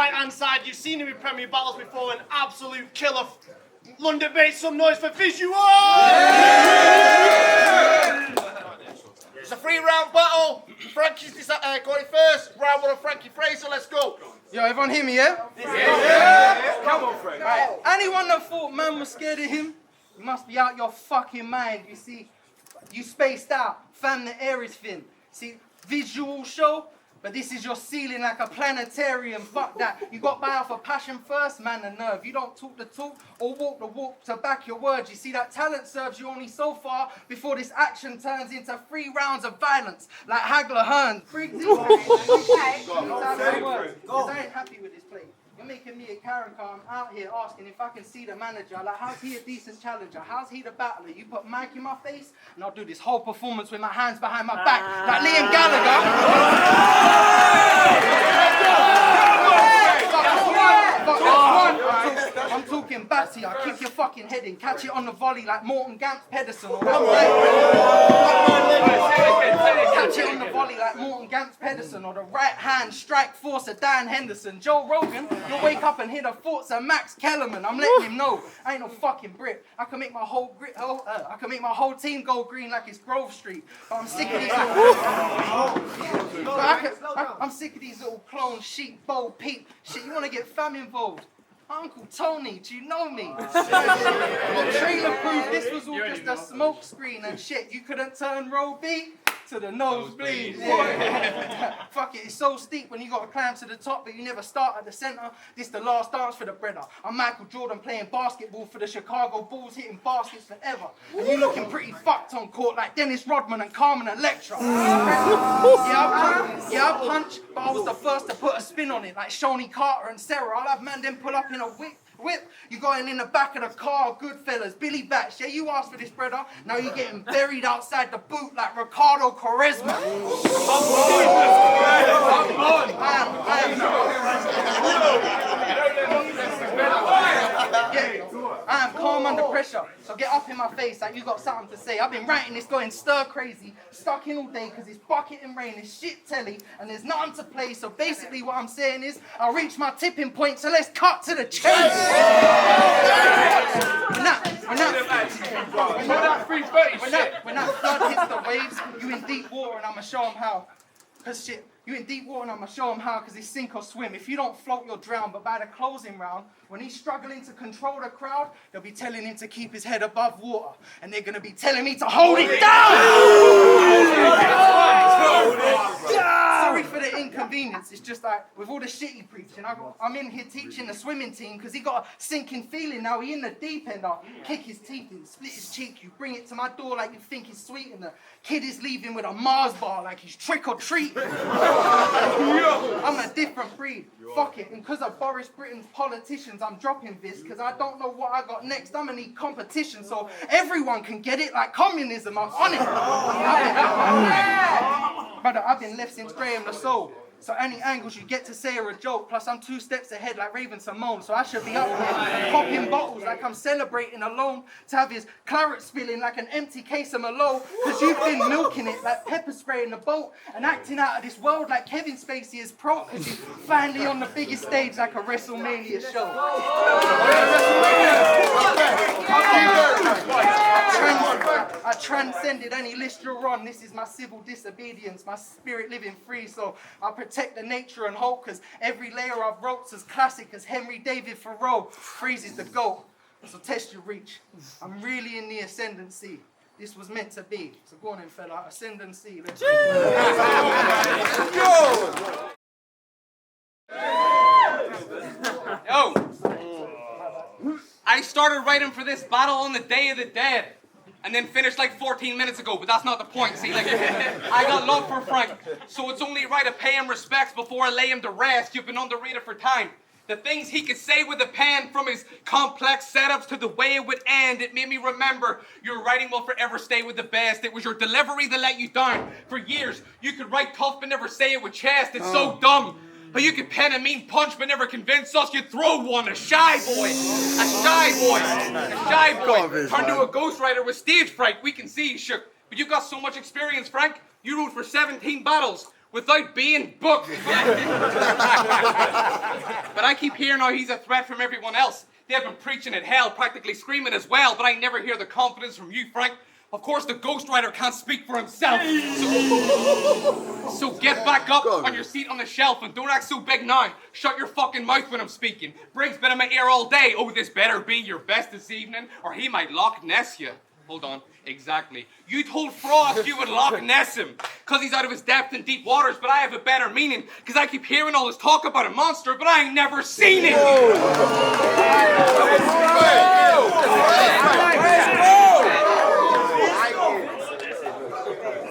right-hand side, you've seen him in Premier Battles before, an absolute killer. London based, some noise for Vizual! It's a 3-round battle. Frankie's going first. Round 1 of Frankie Phraser, let's go. Yo, everyone hear me, yeah? Yeah. Come on, Frank. Right. Anyone that thought man was scared of him, you must be out your fucking mind. You see, you spaced out. Fam, the air is thin. See, visual show, but this is your ceiling like a planetarium. Fuck that. You got by off a passion first, man, the nerve. You don't talk the talk or walk the walk to back your words. You see, that talent serves you only so far before this action turns into 3 rounds of violence, like Hagler Hearn. Briggz, I ain't happy with this play. You're making me a character. I'm out here asking if I can see the manager. Like, how's he a decent challenger? How's he the battler? You put Mike in my face, and I'll do this whole performance with my hands behind my back, like Liam Gallagher. I'm talking Batty. I'll kick your fucking head in, catch it on the volley like Morton Gamps Pedersen. Catch it on the volley like Morton Gamps Pedersen, or the right hand strike force of Dan Henderson. Joe Rogan, you'll wake up and hear the thoughts of Max Kellerman. I'm letting him know I ain't no fucking Brit. I can make my whole team go green like it's Grove Street. But I'm sick of these I'm sick of these little clone sheep, bold peep shit. You want to get fam involved? Uncle Tony, do you know me? Trailer proof, this was all just a smoke screen and shit. You couldn't turn row B to the nosebleed. Yeah. Fuck it, it's so steep when you got to climb to the top, but you never start at the center. This the last dance for the brother. I'm Michael Jordan playing basketball for the Chicago Bulls, hitting baskets forever. And you looking pretty fucked on court like Dennis Rodman and Carmen Electra. I punch, but I was the first to put a spin on it, like Shoney Carter and Sarah. I'll have man then pull up in a whip. You going in the back of the car, Goodfellas, Billy Batch. Yeah, you asked for this, brother. Now you're getting buried outside the boot like Ricardo Quaresma. I am calm under pressure, so get up in my face like you got something to say. I've been writing this going stir crazy, stuck in all day because it's bucket and rain, it's shit telly, and there's nothing to play. So basically what I'm saying is, I'll reach my tipping point, so let's cut to the chase. When that flood hits the waves, you in deep water and I'ma show them how. Cause shit, you in deep water and I'ma show him how, cause it's sink or swim. If you don't float, you'll drown. But by the closing round, when he's struggling to control the crowd, they'll be telling him to keep his head above water. And they're gonna be telling me to hold it down! Sorry for the inconvenience. It's just like, with all the shit he preaching, I'm in here teaching the swimming team, cause he got a sinking feeling now. He in the deep end. I'll kick his teeth in, split his cheek. You bring it to my door like you think he's sweet, and the kid is leaving with a Mars bar like he's trick or treat. I'm a different breed. Fuck it. And because of Boris Britain's politicians, I'm dropping this because I don't know what I got next. I'm gonna need competition so everyone can get it like communism. I'm on it. Brother, I've been left since Graham the Soul. So any angles you get to say are a joke. Plus I'm 2 steps ahead like Raven Simone. So I should be up here popping bottles like I'm celebrating alone. To have his claret spilling like an empty case of Merlot. Cause you've been milking it like pepper spray in the boat. And acting out of this world like Kevin Spacey is pro. Cause you're finally on the biggest stage like a WrestleMania show. I transcended any list you're on. This is my civil disobedience, my spirit living free. So I protect the nature and hope, because every layer I've wrote's as classic as Henry David Thoreau. Freeze is the GOAT, so test your reach. I'm really in the ascendancy. This was meant to be. So go on then, fella. Ascendancy. Let's go. Yo! I started writing for this battle on the Day of the Dead. And then finished like 14 minutes ago, but that's not the point, see, like, I got love for Frank, so it's only right to pay him respects before I lay him to rest. You've been underrated for time. The things he could say with a pen, from his complex setups to the way it would end, it made me remember your writing will forever stay with the best. It was your delivery that let you down. For years, you could write tough but never say it with chest. It's so dumb. But you could pen a mean punch but never convince us you'd throw one. A shy boy. A shy boy. A shy boy. Turned to a ghostwriter with stage fright. We can see you shook. But you got so much experience, Frank. You ruled for 17 battles. without being booked. But I keep hearing how he's a threat from everyone else. They've been preaching at hell, practically screaming as well, but I never hear the confidence from you, Frank. Of course, the ghostwriter can't speak for himself. So get back up on your seat on the shelf and don't act so big now. Shut your fucking mouth when I'm speaking. Briggz been in my ear all day. Oh, this better be your best this evening, or he might Loch Ness you. Hold on, exactly. You told Frost you would Loch Ness him, because he's out of his depth in deep waters, but I have a better meaning, because I keep hearing all this talk about a monster, but I ain't never seen it.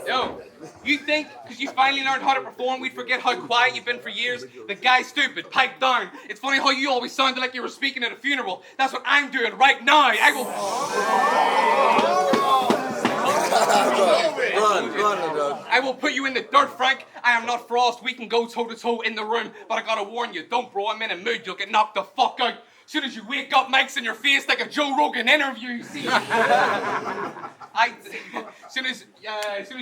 Yo, you think, because you finally learned how to perform, we'd forget how quiet you've been for years? The guy's stupid, pipe down. It's funny how you always sounded like you were speaking at a funeral. That's what I'm doing right now. I will... I will put you in the dirt, Frank. I am not Frost. We can go toe-to-toe in the room, but I gotta warn you, don't, bro. I'm in a mood. You'll get knocked the fuck out. As soon as you wake up, mics in your face like a Joe Rogan interview, you see? As soon as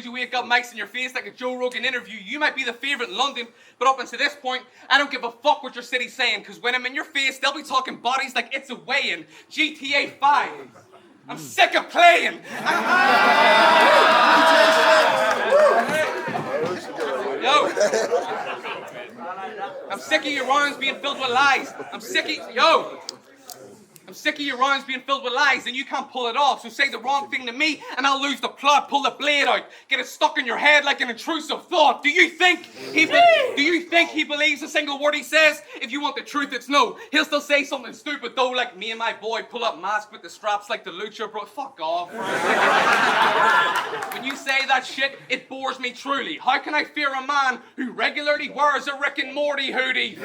you wake up, mics in your face like a Joe Rogan interview, you might be the favourite in London, but up until this point, I don't give a fuck what your city's saying, because when I'm in your face, they'll be talking bodies like it's a weigh-in. GTA 5. I'm sick of playing. Yo. I'm sick of your rounds being filled with lies. I'm sick of your rounds being filled with lies and you can't pull it off. So say the wrong thing to me and I'll lose the plot, pull the blade out, get it stuck in your head like an intrusive thought. Do you think he believes a single word he says? If you want the truth, it's no. He'll still say something stupid though, like me and my boy pull up mask with the straps like the lucha bro. Fuck off. When you say that shit, it bores me truly. How can I fear a man who regularly wears a Rick and Morty hoodie?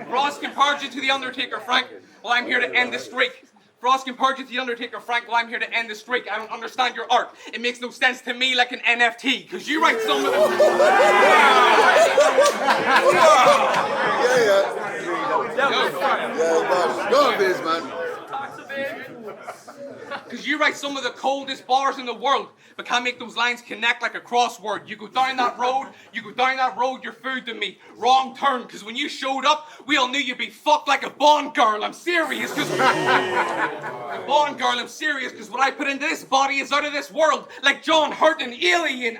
Frost compared you to the Undertaker, Frank. Well, I'm here to end the streak. Frost compared you to the Undertaker, Frank. Well, I'm here to end the streak. I don't understand your art. It makes no sense to me like an NFT, because you write some of it. Go on, Biz, man. Because you write some of the coldest bars in the world, but can't make those lines connect like a crossword. You go down that road, you're food to me. Wrong turn, because when you showed up, we all knew you'd be fucked like a Bond girl. I'm serious, because... Bond girl, I'm serious, because what I put into this body is out of this world, like John Hurt and Alien.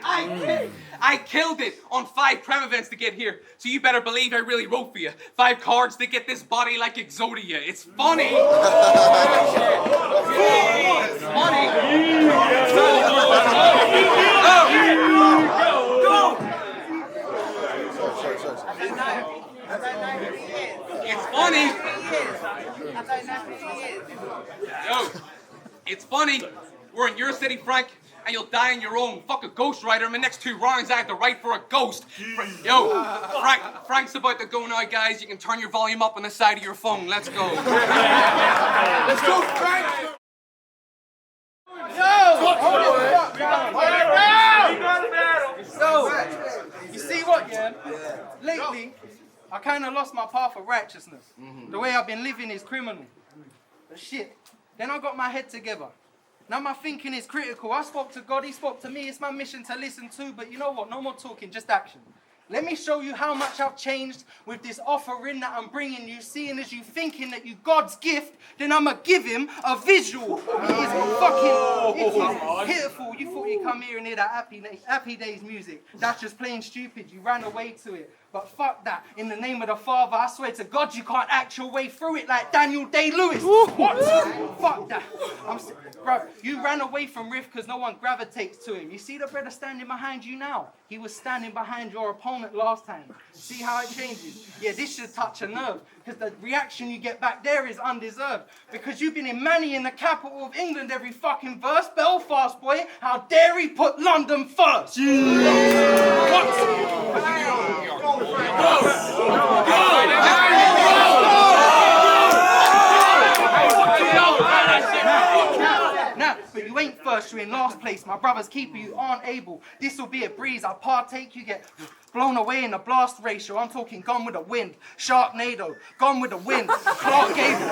I killed it on 5 prem events to get here, so you better believe I really wrote for you. 5 cards to get this body like Exodia. It's funny. It's funny. It's funny. Yo, it's funny. We're in your city, Frank, and you'll die on your own. Fuck a ghostwriter. In the next 2 rounds, I have to write for a ghost. Frank's about to go now, guys. You can turn your volume up on the side of your phone. Let's go. Let's go, Frank! So, you see what, yeah? Lately, I kind of lost my path of righteousness. The way I've been living is criminal. But shit, then I got my head together. Now my thinking is critical. I spoke to God, he spoke to me. It's my mission to listen to, but you know what? No more talking, just action. Let me show you how much I've changed with this offering that I'm bringing you. Seeing as you thinking that you God's gift, then I'ma give him a visual. It is pitiful. You thought you'd come here and hear that Happy Days music. That's just plain stupid. You ran away to it. But fuck that. In the name of the Father, I swear to God, you can't act your way through it like Daniel Day-Lewis. What? Fuck that. Bro, you ran away from Riff because no one gravitates to him. You see the brother standing behind you now? He was standing behind your opponent last time. See how it changes? Yeah, this should touch a nerve, because the reaction you get back there is undeserved. Because you've been in Manny in the capital of England every fucking verse. Belfast, boy. How dare he put London first? Nah, but you ain't first, you're in last place. My brother's keeper, you aren't able. This'll be a breeze, I partake, you get blown away in a blast ratio. I'm talking Gone with the Wind, Sharknado, Gone with the Wind, Clark Gable.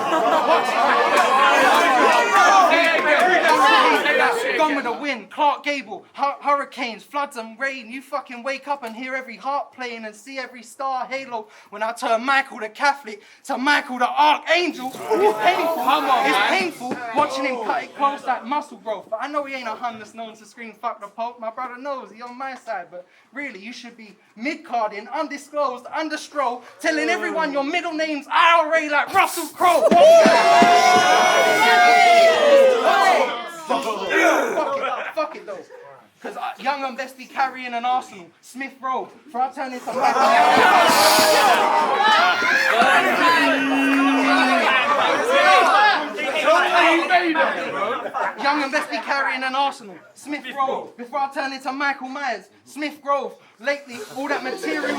Gone with the Wind, Clark Gable, hurricanes, floods and rain. You fucking wake up and hear every heart playing and see every star halo. When I turn Michael the Catholic to Michael the Archangel, it's painful. It's painful watching him cut it close like muscle growth. But I know he ain't a hun that's known to scream fuck the Pope. My brother knows he on my side. But really, you should be mid-carding, undisclosed, understro, telling everyone your middle name's IRA like Russell Crowe. Fuck it though. Because young and best be carrying an Arsenal, Smith Rowe, for I turn into Young and best be carrying an Arsenal, Smith Rowe, before I turn into Michael Myers, Smith Grove. Lately, all that material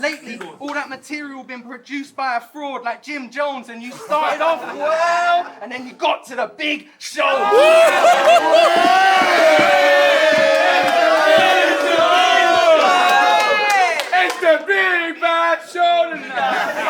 Lately, all that material been produced by a fraud like Jim Jones, and you started off well, and then you got to the big show. It's the big bad show tonight.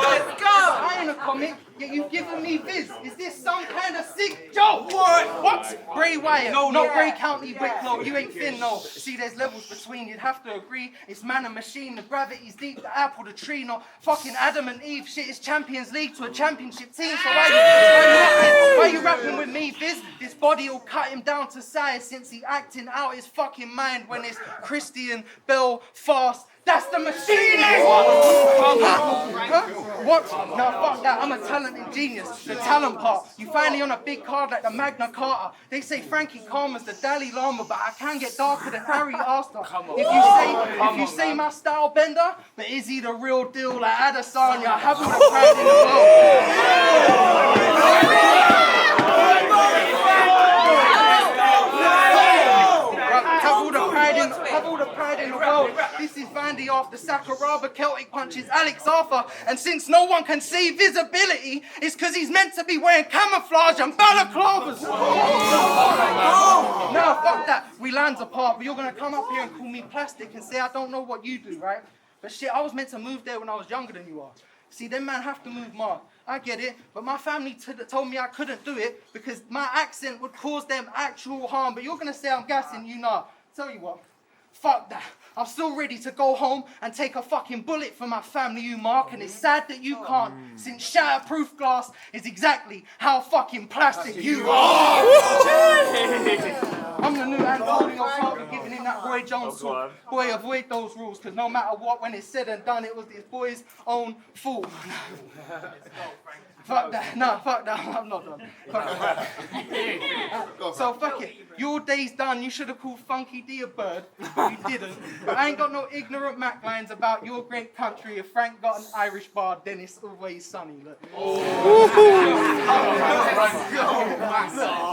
Let's go! I ain't a comic, yet you've given me Viz. Is this some kind of sick joke? What? Bray Wyatt, no, not Bray County Wicklow. You ain't thin, no. See, there's levels between, you'd have to agree. It's man and machine, the gravity's deep, the apple, the tree, not fucking Adam and Eve. Shit, it's Champions League to a championship team. So why you rapping with me, Viz? This body will cut him down to size since he acting out his fucking mind when it's Christian Belfast. That's the machine! What? No, fuck that. I'm a talented genius. The talent part. You finally on a big card like the Magna Carta. They say Frankie Calmer's the Dalai Lama, but I can get darker than Ari Aster. If you say my style bender, but is he the real deal like Adesanya? I have all the pride in the Have all the pride in the world. This is Vandy after Sakuraba, Celtic punches Alex Arthur. And since no one can see visibility, it's because he's meant to be wearing camouflage and balaclavas. No, fuck that. We lands apart, but you're going to come up here and call me plastic and say I don't know what you do, right? But shit, I was meant to move there when I was younger than you are. See, them man have to move more. I get it, but my family told me I couldn't do it because my accent would cause them actual harm. But you're going to say I'm gassing you, nah. Tell you what, fuck that. I'm still ready to go home and take a fucking bullet for my family, you Mark, and it's sad that you can't, since shatterproof glass is exactly how fucking plastic you are. I'm the new Antonio Carter giving him that Roy Jones suit. Boy, avoid those rules, because no matter what, when it's said and done, it was this boy's own fault. Fuck that. No, fuck that. I'm not done. Fuck that. So fuck it. Your day's done. You should have called Funky D a bird. You didn't. But I ain't got no ignorant Mac lines about your great country. If Frank got an Irish bar, then it's always sunny. Look.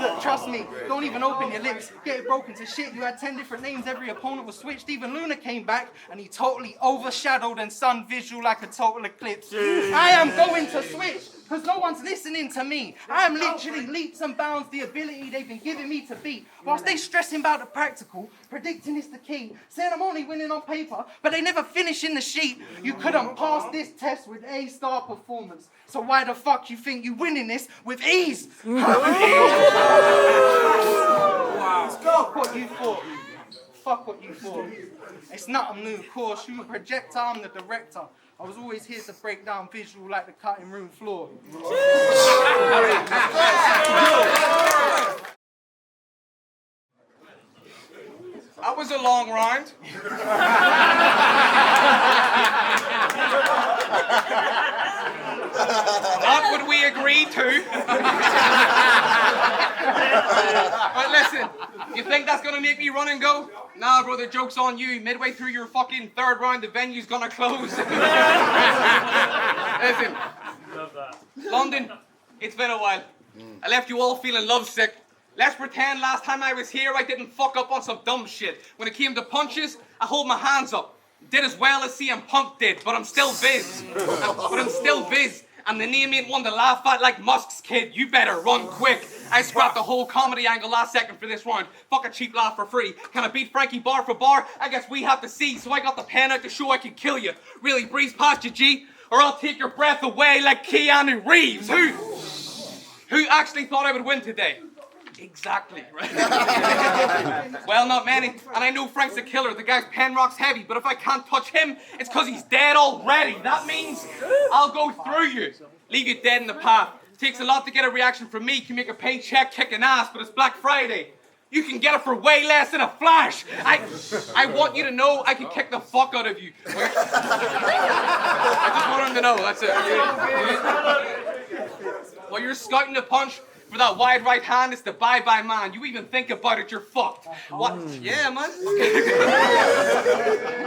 Look, trust me. Don't even open your lips. Get it broken to shit. You had 10 different names. Every opponent was switched. Even Luna came back and he totally overshadowed and sun visual like a total eclipse. I am going to switch. Because no one's listening to me. I am literally leaps and bounds the ability they've been giving me to beat. Whilst they stressing about the practical, predicting is the key, saying I'm only winning on paper, but they never finish in the sheet. You couldn't pass this test with A-star performance. So why the fuck you think you winning this with ease? Fuck what you thought. Fuck what you thought. It's nothing new, of course. You a projector, I'm the director. I was always here to break down visual like the cutting room floor. That was a long round. Not what we agreed to. But listen, you think that's gonna make me run and go? Nah, brother, joke's on you. Midway through your fucking third round, the venue's gonna close. Listen, London, it's been a while. I left you all feeling lovesick. Let's pretend last time I was here I didn't fuck up on some dumb shit. When it came to punches, I hold my hands up. Did as well as CM Punk did, but I'm still Viz. And the name ain't one to laugh at like Musk's kid. You better run quick. I scrapped the whole comedy angle last second for this round. Fuck a cheap laugh for free. Can I beat Frankie bar for bar? I guess we have to see. So I got the pen out to show I can kill you. Really breeze past you, G. or I'll take your breath away like Keanu Reeves. Who actually thought I would win today? Exactly, right? Well, not many. And I know Frank's a killer. The guy's pen rock's heavy, but if I can't touch him, it's because he's dead already. That means I'll go through you, leave you dead in the path. It takes a lot to get a reaction from me. Can make a paycheck kicking ass, but it's Black Friday. You can get it for way less in a flash. I want you to know I can kick the fuck out of you. I just want him to know, that's it. While you're scouting the punch for that wide right hand, it's the bye-bye man. You even think about it, you're fucked. What? Yeah, man.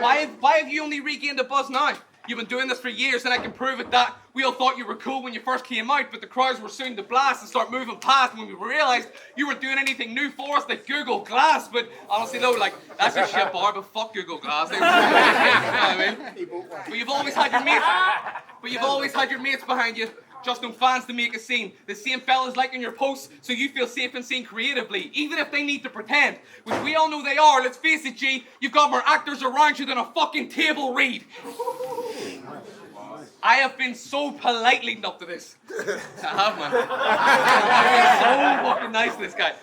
Why have you only regained the buzz now? You've been doing this for years, and I can prove it that we all thought you were cool when you first came out, but the crowds were soon to blast and start moving past when we realized you weren't doing anything new for us like Google Glass. But honestly though, like, that's a shit bar, but fuck Google Glass. You know what I mean? But you've always had your mates behind you. Just no fans to make a scene. The same fellas liking your posts so you feel safe and seen creatively, even if they need to pretend, which we all know they are. Let's face it, G, you've got more actors around you than a fucking table read. I have been so polite leading up to this. I have, man. I've been so fucking nice to this guy.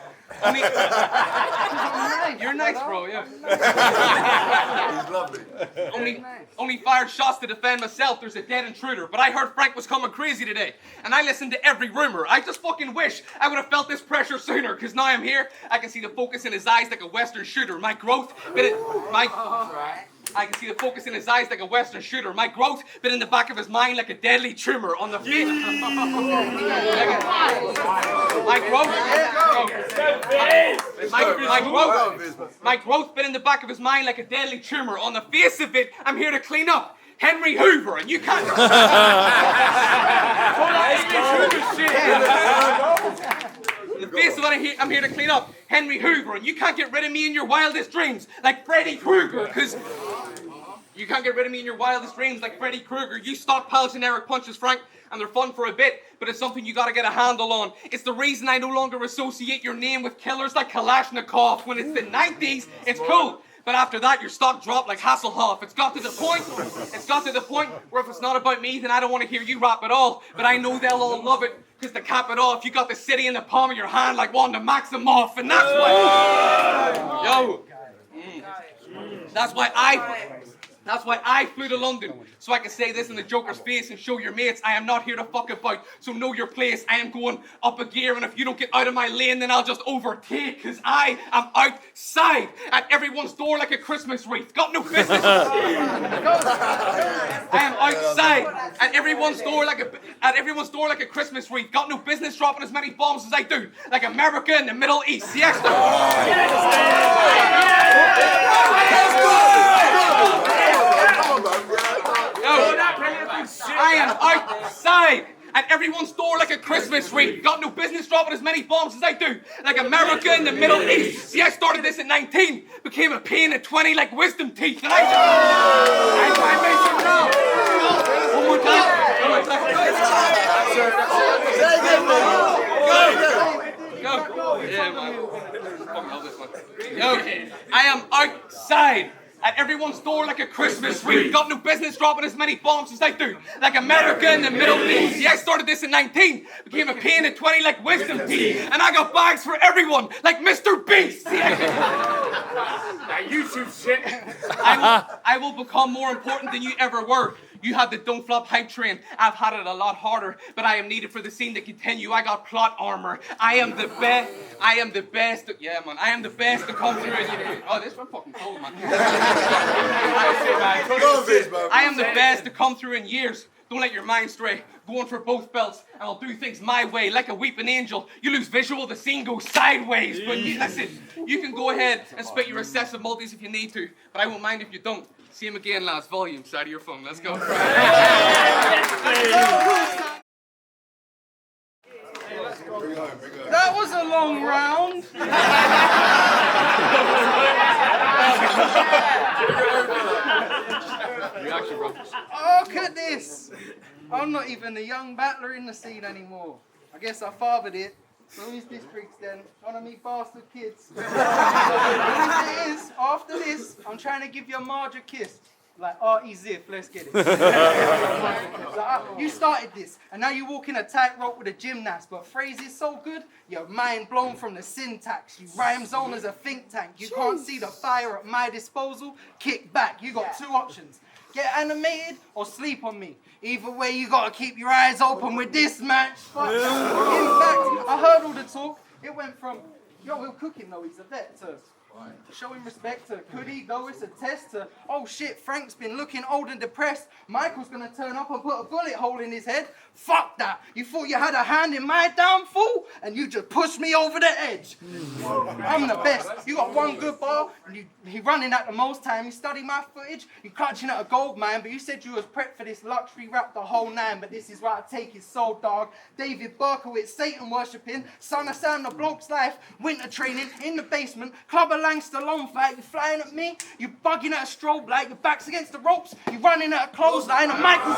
You're nice, bro, yeah. He's lovely. Only fired shots to defend myself. There's a dead intruder. But I heard Frank was coming crazy today. And I listened to every rumor. I just fucking wish I would have felt this pressure sooner. Because now I'm here, I can see the focus in his eyes like a Western shooter. My growth, I can see the focus in his eyes like a Western shooter. My growth, but in the back of his mind like a deadly tumor on the face. My growth, bit in the back of his mind like a deadly tumor. On the face of it, I'm here to clean up. Henry Hoover, and you can't. The face of it, I'm here to clean up. Henry Hoover, and you can't get rid of me in your wildest dreams like Freddy Krueger, because you can't get rid of me in your wildest dreams like Freddy Krueger. You stockpile generic punches, Frank, and they're fun for a bit, but it's something you gotta get a handle on. It's the reason I no longer associate your name with killers like Kalashnikov. When it's the 90s, it's cool. But after that, your stock dropped like Hasselhoff. It's got to the point where if it's not about me, then I don't want to hear you rap at all. But I know they'll all love it, because to cap it off, you got the city in the palm of your hand like Wanda Maximoff, and that's why... That's why I flew to London, so I can say this in the Joker's face and show your mates I am not here to fuck about, so know your place. I am going up a gear, and if you don't get out of my lane, then I'll just overtake, because I am outside at everyone's door like a Christmas wreath. Got no business. I am outside at everyone's door like a Christmas wreath. Got no business dropping as many bombs as I do, like America in the Middle East. The extra. I am outside at everyone's door like a Christmas wreath. Got no business dropping as many bombs as I do, like America in the Middle East. See, I started this at 19, became a pain at 20 like wisdom teeth, and I make it now. One more time. Go. Yeah, man. Fucking love this one. Yo, I am outside at everyone's door like a Christmas wreath. Got no business dropping as many bombs as I do, like America in the Middle East. Yeah, I started this at 19, became a pain at 20 like wisdom teeth, and I got bags for everyone like Mr. Beast. Now you two shit. I will become more important than you ever were. You had the don't flop hype train. I've had it a lot harder, but I am needed for the scene to continue. I got plot armor. I am the best. Yeah, man. I am the best to come through. Oh, this one fucking cold, man. I am the best to come through in years. Don't let your mind stray. Going for both belts, and I'll do things my way, like a weeping angel. You lose visual, the scene goes sideways. But listen, you can go ahead and spit your excessive multis if you need to, but I won't mind if you don't. See him again, lads. Volume, side of your phone. Let's go. That was a long round. Reaction, bro. Look at this. I'm not even a young battler in the scene anymore. I guess I fathered it. So who's this Briggz then? One of me bastard kids. It is, after this, I'm trying to give your Marge a kiss. Like Artie Ziff, let's get it. You started this, and now you walk in a tightrope with a gymnast, but phrases so good, your mind blown from the syntax. You rhyme zone as a think tank. You can't see the fire at my disposal, kick back. You got two options. Get animated or sleep on me. Either way, you gotta keep your eyes open with this match. In fact, I heard all the talk. It went from, yo, he'll cook him though, he's a vet, to show him respect, to could he go, it's a test, to oh shit, Frank's been looking old and depressed. Michael's gonna turn up and put a bullet hole in his head. Fuck that. You thought you had a hand in my downfall and you just pushed me over the edge. I'm the best. You got one good bar and he running at the most time. You study my footage, you clutching at a gold mine, but you said you was prepped for this luxury rap the whole nine, but this is where I take his soul, dog. David Berkowitz, Satan worshipping, son of Sam the bloke's life, winter training, in the basement, Club of Lang Stallone fight, you flying at me, you bugging at a strobe light, your back's against the ropes, you running at a clothesline, and Michael's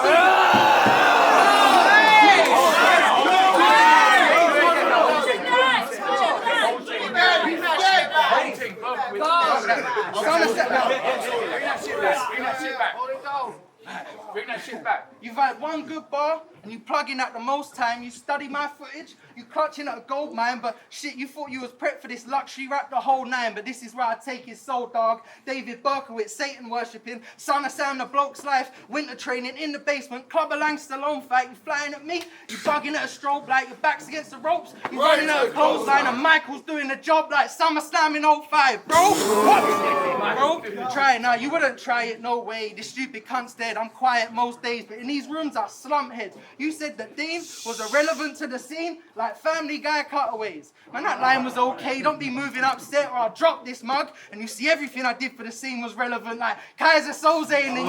Bring that shit back. You've had one good bar, and you plug in at the most time, you study my footage, you clutching at a gold mine, but shit, you thought you was prepped for this luxury rap the whole nine, but this is where I take his soul, dog. David Berkowitz, Satan worshipping, son of Sam the bloke's life, winter training, in the basement, Club of Lang Stallone fight, you flying at me, you bugging at a strobe light, your back's against the ropes, you running at a clothesline, and Michael's doing the job like SummerSlam in 05, bro. What? Bro, try it now, you wouldn't try it, no way, this stupid cunt's dead, I'm quiet most days, but in these rooms I slump heads. You said that Dean was irrelevant to the scene, like Family Guy cutaways. Man, that line was okay, don't be moving upset or I'll drop this mug, and you see everything I did for the scene was relevant, like Kaiser Soze in the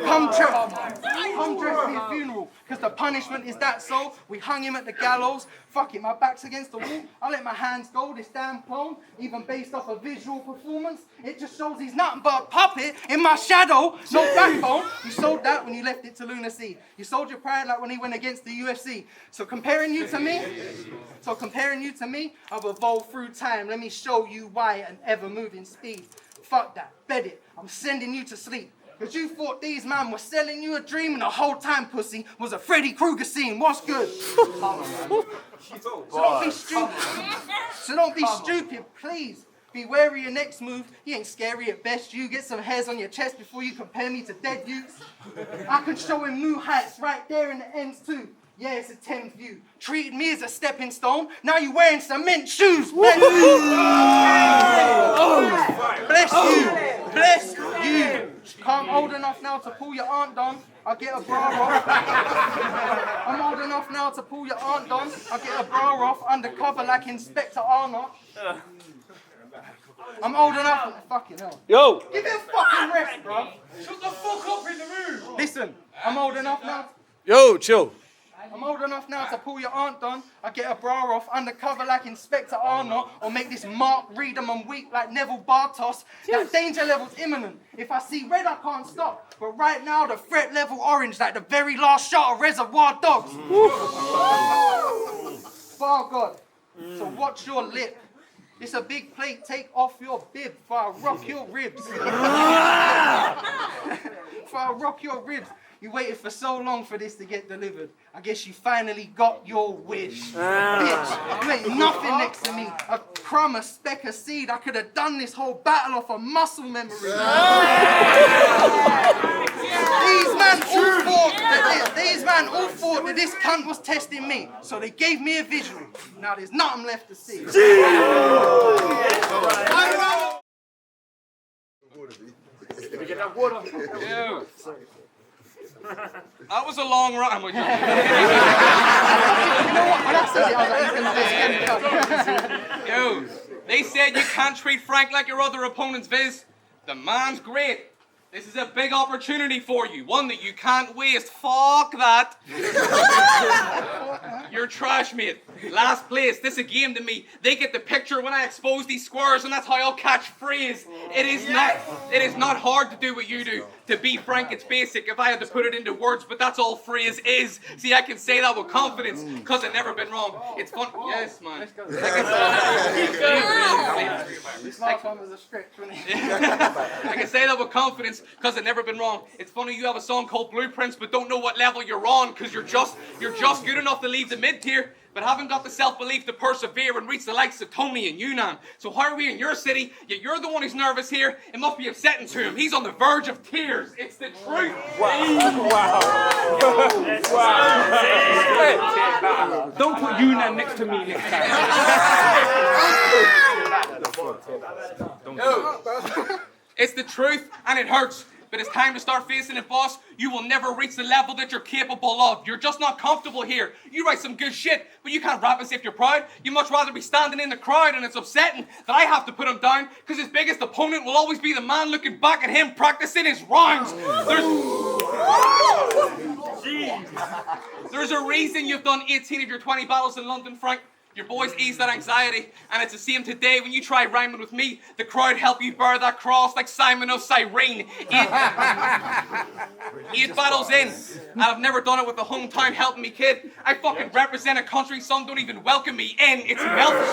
Come dress for your funeral, because the punishment is that so. We hung him at the gallows. Fuck it, my back's against the wall. I let my hands go, this damn clone, even based off a visual performance. It just shows he's nothing but a puppet in my shadow, no backbone. You sold that when you left it to lunacy. You sold your pride like when he went against the UFC. So comparing you to me, I've evolved through time. Let me show you why at an ever-moving speed. Fuck that, bet it, I'm sending you to sleep. Because you thought these man were selling you a dream and the whole time, pussy, was a Freddy Krueger scene. What's good? So don't be stupid, please. Be wary of your next move. He ain't scary at best. You get some hairs on your chest before you compare me to dead youths. I can show him new heights right there in the ends too. Yeah, it's a 10th view. Treated me as a stepping stone. Now you wearing cement shoes. Bless you. Bless you. Bless you. I'm old enough now to pull your aunt down. I'll get a bra off. I'm old enough now to pull your aunt down. I'll get a bra off undercover like Inspector Arnold. I'm old enough. Fucking hell. Yo! Give me a fucking rest, bro. Shut the fuck up in the room! Listen, I'm old enough now. Yo, chill. I'm old enough now to pull your aunt down. I get a bra off undercover like Inspector Arnold, or make this Mark Reedham weak like Neville Bartos. That danger level's imminent. If I see red, I can't stop. But right now, the threat level orange like the very last shot of Reservoir Dogs. Bar God. So watch your lip. It's a big plate, take off your bib, for I rock your ribs. For I rock your ribs. You waited for so long for this to get delivered. I guess you finally got your wish. Bitch, you ain't nothing next to me. A crumb, a speck, a seed. I could have done this whole battle off of muscle memory. These man all thought that this cunt was testing me. So they gave me a visual. Now there's nothing left to see. Can we get that water? Yo. That was a long run with you. You know what? When I said it, I was like, he's gonna Yo, they said you can't treat Frank like your other opponents, Viz. The man's great. This is a big opportunity for you, one that you can't waste. Fuck that. You're You're trash, mate. Last place. This a game to me. They get the picture when I expose these squares, and that's how I'll catch phrase. It is not hard to do what you do. To be frank, it's basic if I had to put it into words, but that's all phrase is. See, I can say that with confidence, cause I've never been wrong. It's fun. Yes, man. This last one was a stretch, wasn't it? I can say that with confidence, cause I've never been wrong. It's funny you have a song called Blueprints, but don't know what level you're on, cause you're just good enough to leave the mid-tier, but haven't got the self-belief to persevere and reach the likes of Tony and Yunnan. So how are we in your city? Yet you're the one who's nervous here. It must be upsetting to him. He's on the verge of tears. It's the truth. Wow. Hey, don't put Yunnan next to me next time. It's the truth, and it hurts. But it's time to start facing it, boss. You will never reach the level that you're capable of. You're just not comfortable here. You write some good shit, but you can't rap as if you're proud. You'd much rather be standing in the crowd, and it's upsetting that I have to put him down, because his biggest opponent will always be the man looking back at him practicing his rhymes. There's a reason you've done 18 of your 20 battles in London, Frank. Your boys ease that anxiety, and it's the same today when you try rhyming with me. The crowd help you bear that cross like Simon of Cyrene. 8 battles in, and I've never done it with a hometown helping me, kid. I fucking represent a country some don't even welcome me in. It's melting.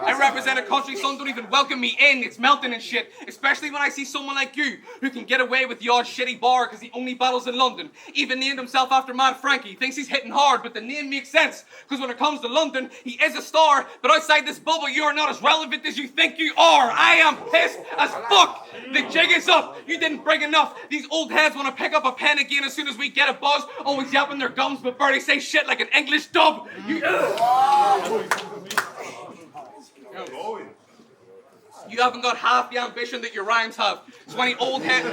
I represent a country some don't even welcome me in. It's melting and shit. Especially when I see someone like you who can get away with the odd shitty bar because he only battles in London. Even named himself after Mad Frankie. Thinks he's hitting hard, but the name makes sense. Because when it comes to London, he is a star. But outside this bubble, you are not as relevant as you think you are. I am pissed as fuck. The jig is up. You didn't bring enough. These old heads want to pick up a pen again as soon as we get a buzz. Always yapping their gums, but barely say shit like an English dub. You haven't got half the ambition that your rhymes have. So any old head...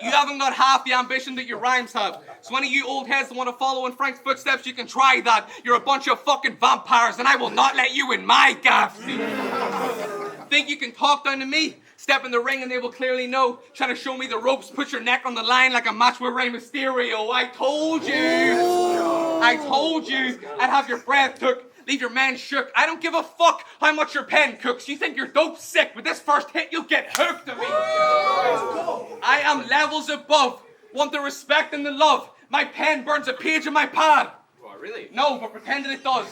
You haven't got half the ambition that your rhymes have. So any of you old heads that want to follow in Frank's footsteps, you can try that. You're a bunch of fucking vampires, and I will not let you in my gaff. Think you can talk down to me? Step in the ring and they will clearly know. Trying to show me the ropes, put your neck on the line like a match with Rey Mysterio. I told you I'd have your breath took, leave your man shook. I don't give a fuck how much your pen cooks. You think you're dope sick, but this first hit you'll get hooked to me. I am levels above, want the respect and the love. My pen burns a page in my pad. Oh, really? No, but pretend that it does.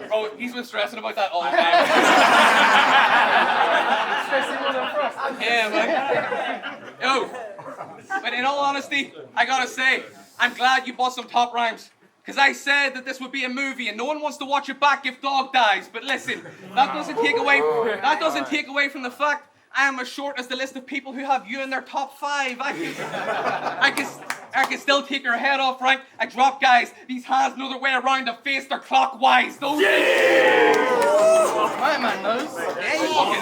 Bro, he's been stressing about that all the time. Yeah, man. Yo, but in all honesty, I gotta say, I'm glad you bought some top rhymes. Because I said that this would be a movie and no one wants to watch it back if Dog dies. But listen, that doesn't take away from the fact I am as short as the list of people who have you in their top 5. I can still take your head off, Frank. I drop guys. These hands know their way around the face. They're clockwise. Those. Yeah! My man knows. Yeah, you fucking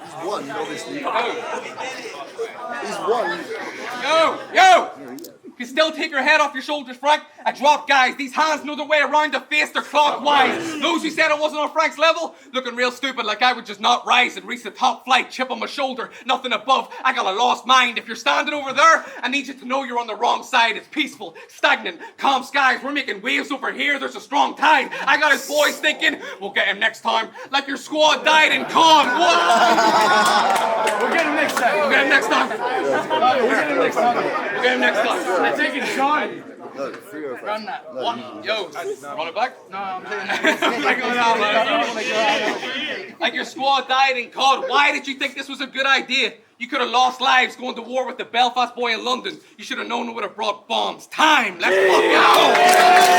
He's won, obviously. He's won. Yo! Can still take your head off your shoulders, Frank. I drop guys. These hands know their way around the face. They're clockwise. Those who said I wasn't on Frank's level, looking real stupid like I would just not rise and reach the top flight. Chip on my shoulder, nothing above. I got a lost mind. If you're standing over there, I need you to know you're on the wrong side. It's peaceful, stagnant, calm skies. We're making waves over here. There's a strong tide. I got his boys thinking, we'll get him next time. Like your squad died in con. What? We'll get him next time. We'll get him next time. We'll get him next time. We'll get him next time. They're taking Sean. No, 305. Run that. What? Yo, run it back. No, I'm doing it. Like your squad died in COD. Why did you think this was a good idea? You could have lost lives going to war with the Belfast boy in London. You should have known it would have brought bombs. Time. Let's fucking go.